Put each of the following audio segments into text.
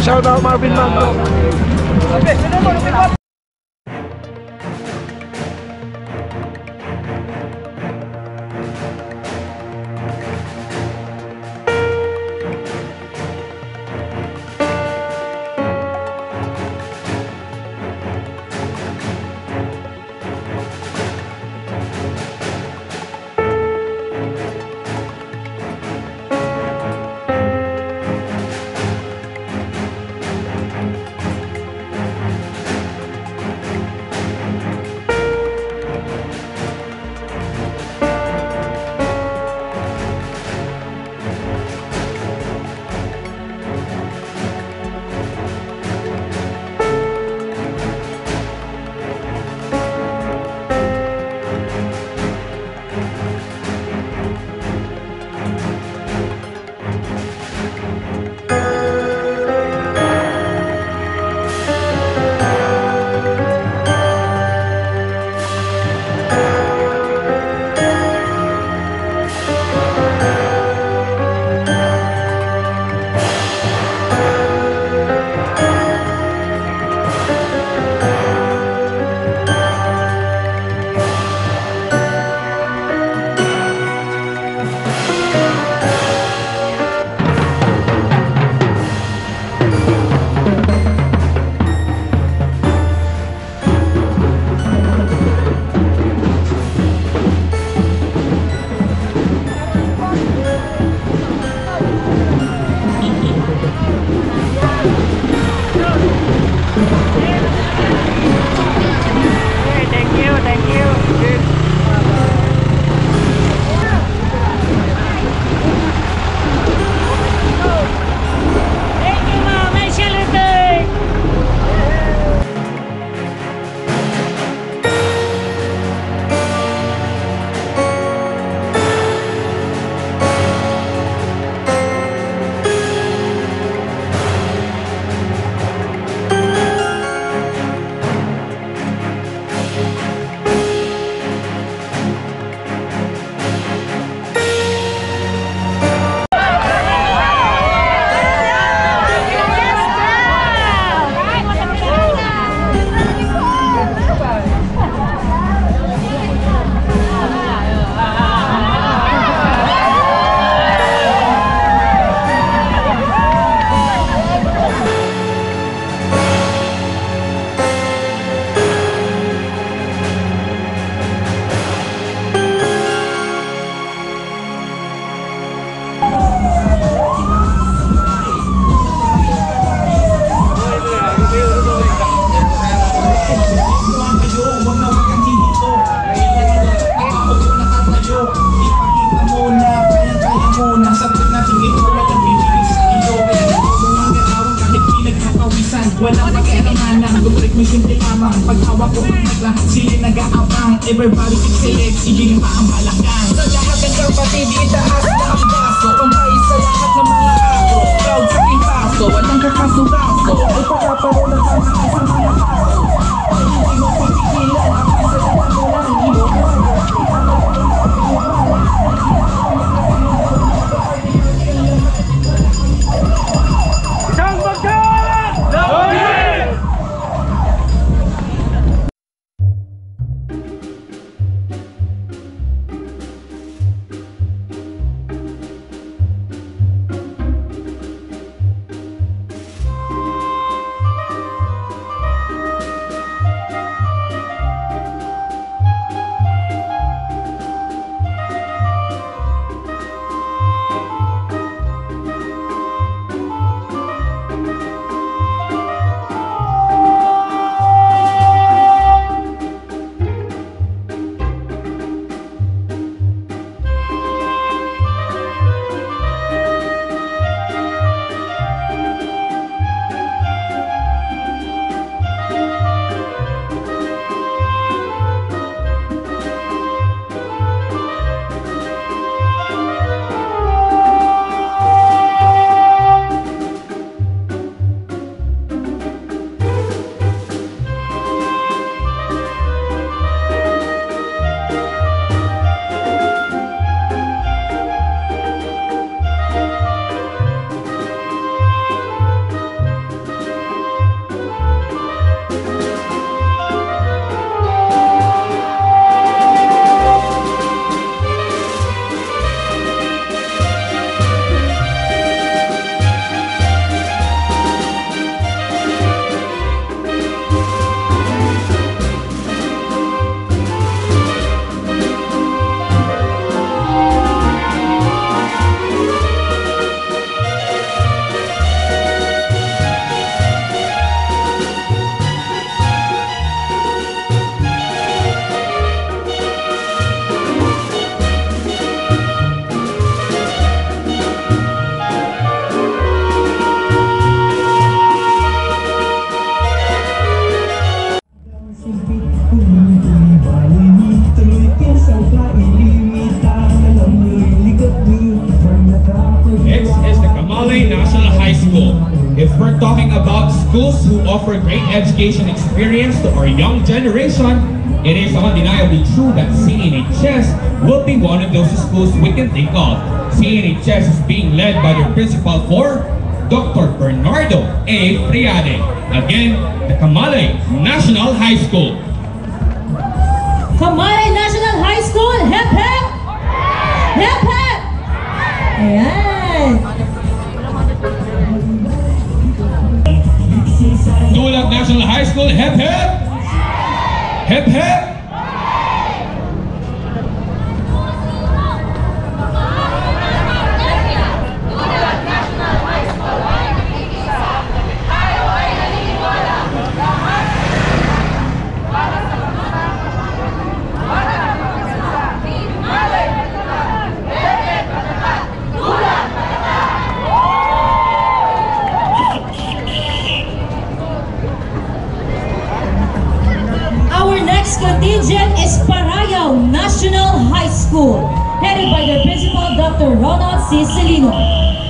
Shout out Marvin Mango. Walang pag-iimanan, gumrik mo simple lamang. Pag-hawak ko lahat sila nag-aabang. Everybody excellent, ibigin pa ang balakang. Sa lahat ng kapatid, itaas na ang baso. Kumpay sa lahat ng mga ako. Proud sa aking paso, walang kakasuraso. Ipagkaparo ng mga sa mga paso. Hindi mo pipigilan, ako sa lahat mo lang. Ibo ko talking about schools who offer great education experience to our young generation, it is undeniably true that CNHS will be one of those schools we can think of. CNHS is being led by their principal for Dr. Bernardo A. Friade. Again, the Binmaley National High School. Binmaley National High School, hep hep! Hep hep! Ayan! Tulad National High School, hep hep! Hep hep! Contingent is Parayaw National High School, headed by their principal, Dr. Ronald C. Celino.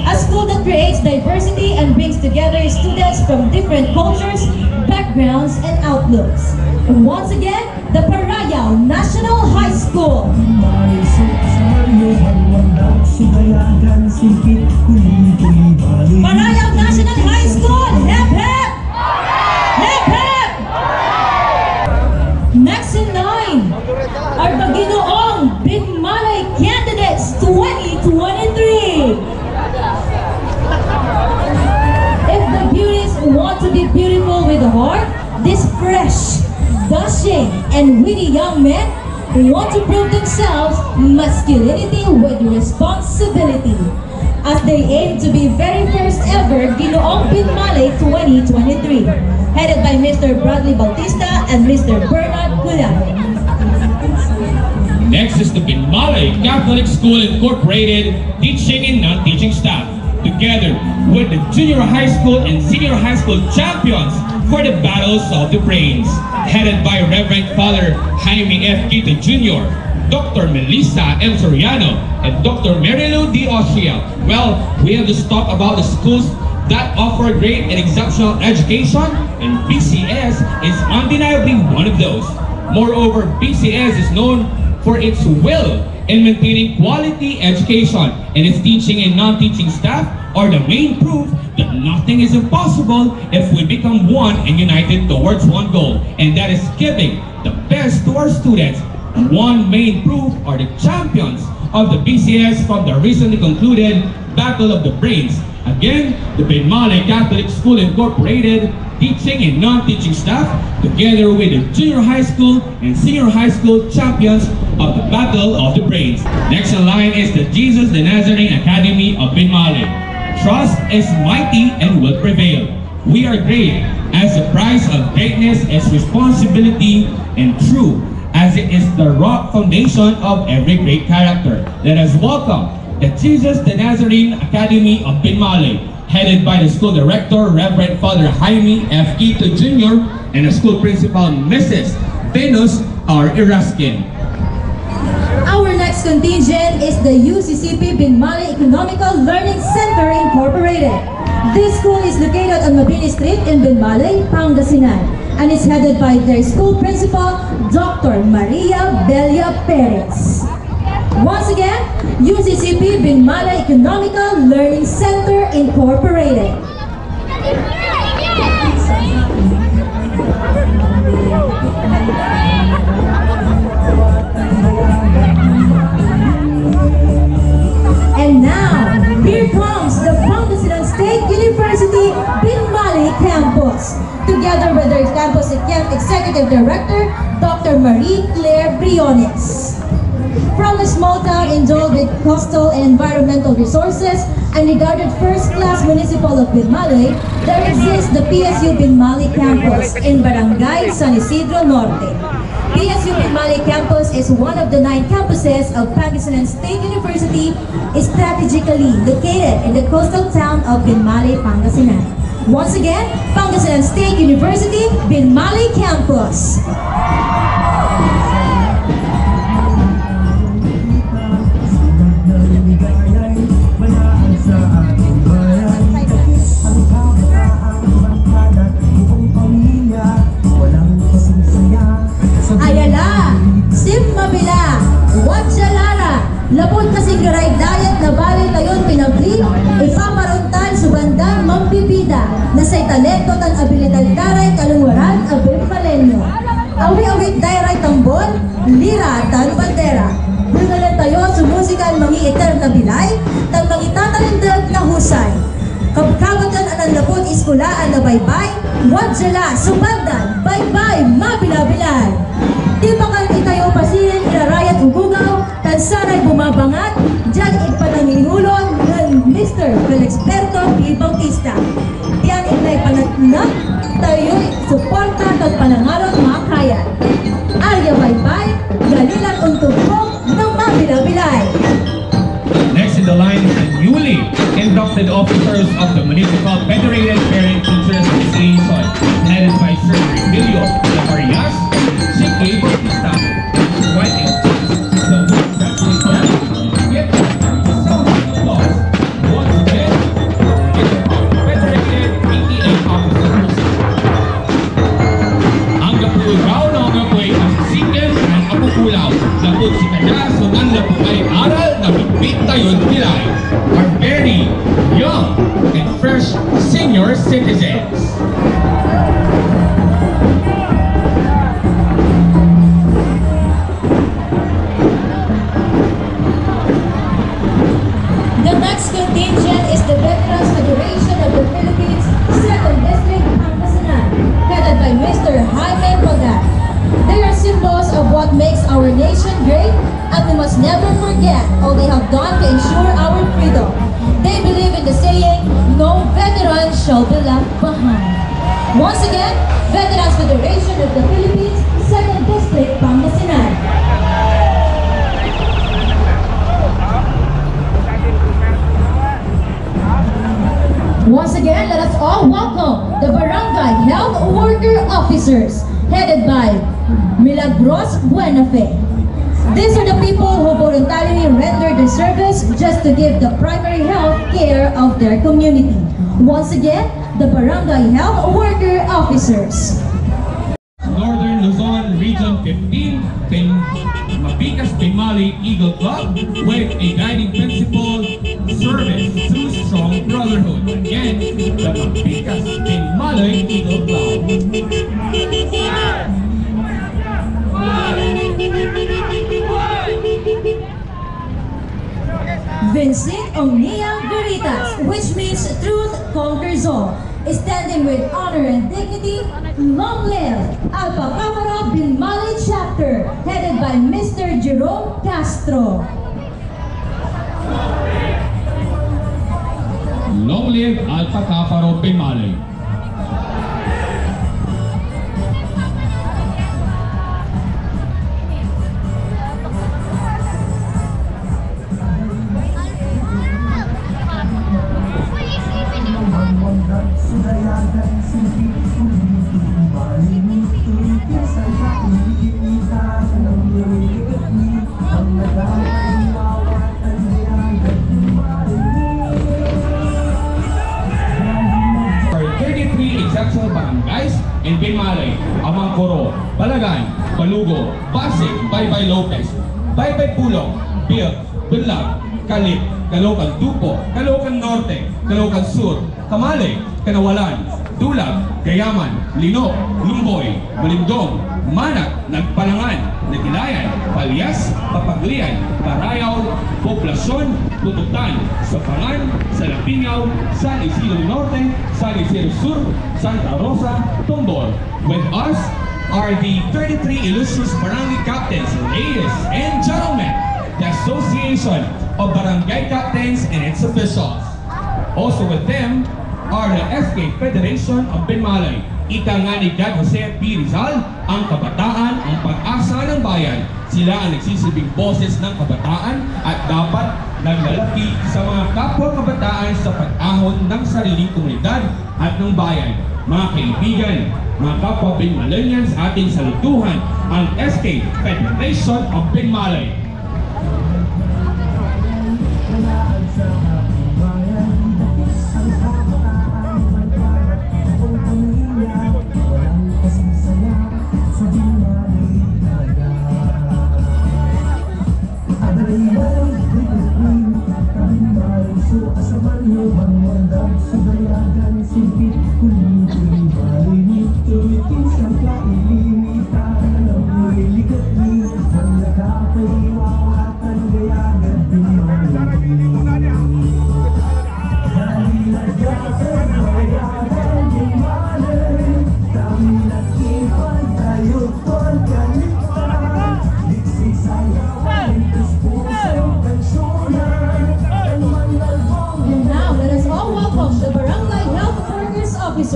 A school that creates diversity and brings together students from different cultures, backgrounds, and outlooks. And once again, the Parayaw National High School. Parayaw National High School, hep hep! Hep hep! Next in line are the Ginoong Binmaley Candidates 2023. If the beauties want to be beautiful with the heart, these fresh, dashing, and witty young men want to prove themselves masculinity with responsibility, as they aim to be very first ever Ginoong Binmaley 2023, headed by Mr. Bradley Bautista and Mr. Bernard Culaco. Next is the Binmaley Catholic School Incorporated teaching and non-teaching staff, together with the junior high school and senior high school champions for the Battles of the Brains, headed by Reverend Father Jaime F. Quito Jr., Dr. Melissa M. Soriano, and Dr. Marilu D. Austria. Well, we have to talk about the schools that offer great and exceptional education, and BCS is undeniably one of those. Moreover, BCS is known for its will in maintaining quality education, and its teaching and non-teaching staff are the main proof that nothing is impossible if we become one and united towards one goal, and that is giving the best to our students. One main proof are the champions of the BCS from the recently concluded Battle of the Brains. Again, the Binmaley Catholic School Incorporated teaching and non-teaching staff, together with the junior high school and senior high school champions of the Battle of the Brains. Next in line is the Jesus the Nazarene Academy of Binmaley. Trust is mighty and will prevail. We are great, as the price of greatness is responsibility, and true, as it is the rock foundation of every great character. Let us welcome the Jesus the Nazarene Academy of Binmaley, headed by the school director, Reverend Father Jaime F. Quito Jr., and the school principal, Mrs. Venus R. Iraskin. Our next contingent is the UCCP Binmaley Economical Learning Center Incorporated. This school is located on Mabini Street in Binmaley, Pangasinan, and is headed by their school principal, Dr. Maria Belia Perez. Once again, UCCP Binmaley Economical Learning Center Incorporated. And now, here comes the Pangasinan State University Binmaley Campus, together with their campus executive director, Dr. Marie Claire Briones. From a small town endowed with coastal and environmental resources and regarded first-class municipal of Binmaley, there exists the PSU Binmaley Campus in Barangay San Isidro Norte. PSU Binmaley Campus is one of the 9 campuses of Pangasinan State University, strategically located in the coastal town of Binmaley, Pangasinan. Once again, Pangasinan State University Binmaley Campus. Simmabila, Wadjalara, lapod kasing garay dayat na balay tayon pinabli, ipaparuntan subandang mampipida, na say talento tan abilidad daray kalungwaran abim palenyo. Awi-awit dayray tambon, lira tan bandera. Bungalan tayo sumusikan mangiiter na bilay, tan mangitatalindag na husay. Kabkabatan anang lapod iskulaan na baybay, Wadjala, subandan, baybay, mabilabilay. Di ba kan itayo pasilin, irarayat ugugaw, tansaray bumabangat, dyan ipanangihulon ng Mr. Felexberto P. Bautista. Diyan inay panatnak, tayo'y suporta at panangalot mga kaya. Arya baybay, galilang untugpong ng mabilabilay. Next in the line is the newly inducted officers of the Municipal Federated Parent Teachers Association, headed by Sir Emilio Lavarias, Sigay Festival. Right in the group that we have, give some applause once again in the Federated PTA officers. Ang kapulugaw na mga po ay asisikil ng apukulaw. Lapod si kanya, sunan lapod ay aral na bigbig tayo nilay. Are very young and fresh senior citizens. The next contingent is the Veterans Federation of the Philippines, 2nd District, Pangasinan, headed by Mr. Jaime Pagat. They are symbols of what makes our nation great, and we must never forget all they have done to ensure our freedom. They believe in the saying, no veteran shall be left behind. Once again, Veterans Federation of the Philippines, 2nd District, Pangasinan. Once again, let us all welcome the Barangay Health Worker Officers, headed by Milagros Buenafe. These are the people who voluntarily render their service just to give the primary health care of their community. Once again, the Barangay Health Worker Officers. Northern Luzon Region 15, Mabikas Binmaley Eagle Club, with a guiding principle, service through strong brotherhood. Again, the Mabikas Binmaley Eagle Club. Vincent Omnia Veritas, which means truth conquers all. Standing with honor and dignity, long live Alpha Kappa Binmaley Chapter, headed by Mr. Jerome Castro. Long live Alpha Kappa Binmaley. Barangays in Binmaley, Amang Coro, Balagan, Balugo, Pasig, Baybay Lopez, Baybay Pulong, Biak, Bunlag, Kalip, Caloocan Tupo, Caloocan Norte, Caloocan Sur, Kamali, Kanawalan, Dulag, Gayaman, Linok, Lumboy, Malindong, Manak, Nagpalangan, Nagilayan, Palyas, Papaglian, Parayaw, Poblasyon, Pututan, Sapangan, Salapingaw, San Isidro Norte, San Isidro Sur, Santa Rosa, Tombor. With us are the 33 illustrious barangay captains, ladies and gentlemen, the Association of Barangay Captains and its officials. Also with them are the SK Federation of Binmaley. Ika nga ni God Jose P. Rizal, ang kabataan, ang pag-asa ng bayan. Sila ang nagsisilbing boses ng kabataan at dapat naglalaki sa mga kapwa kabataan sa pag-ahon ng sariling komunidad at ng bayan. Mga kaibigan, mga kapwa Binmaleyans, ating salutuhan ang SK Federation of Binmaley.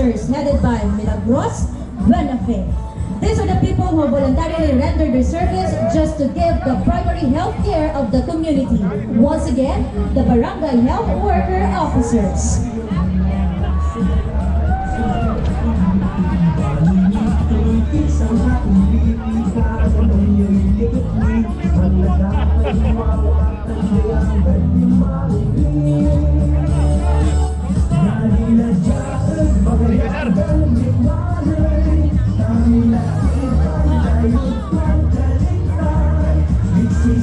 officers headed by Milagros Buenafe. These are the people who voluntarily render their service just to give the primary health care of the community. Once again, the barangay health worker officers.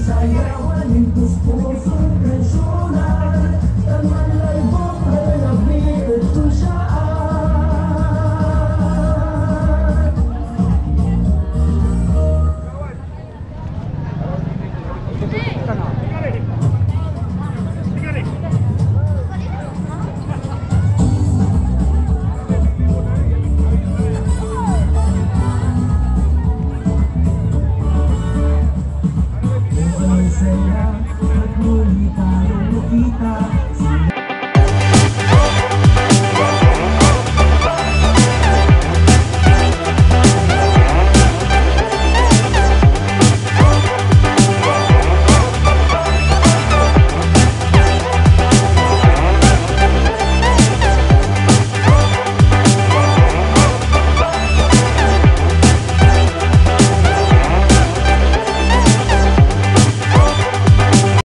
Sayawan,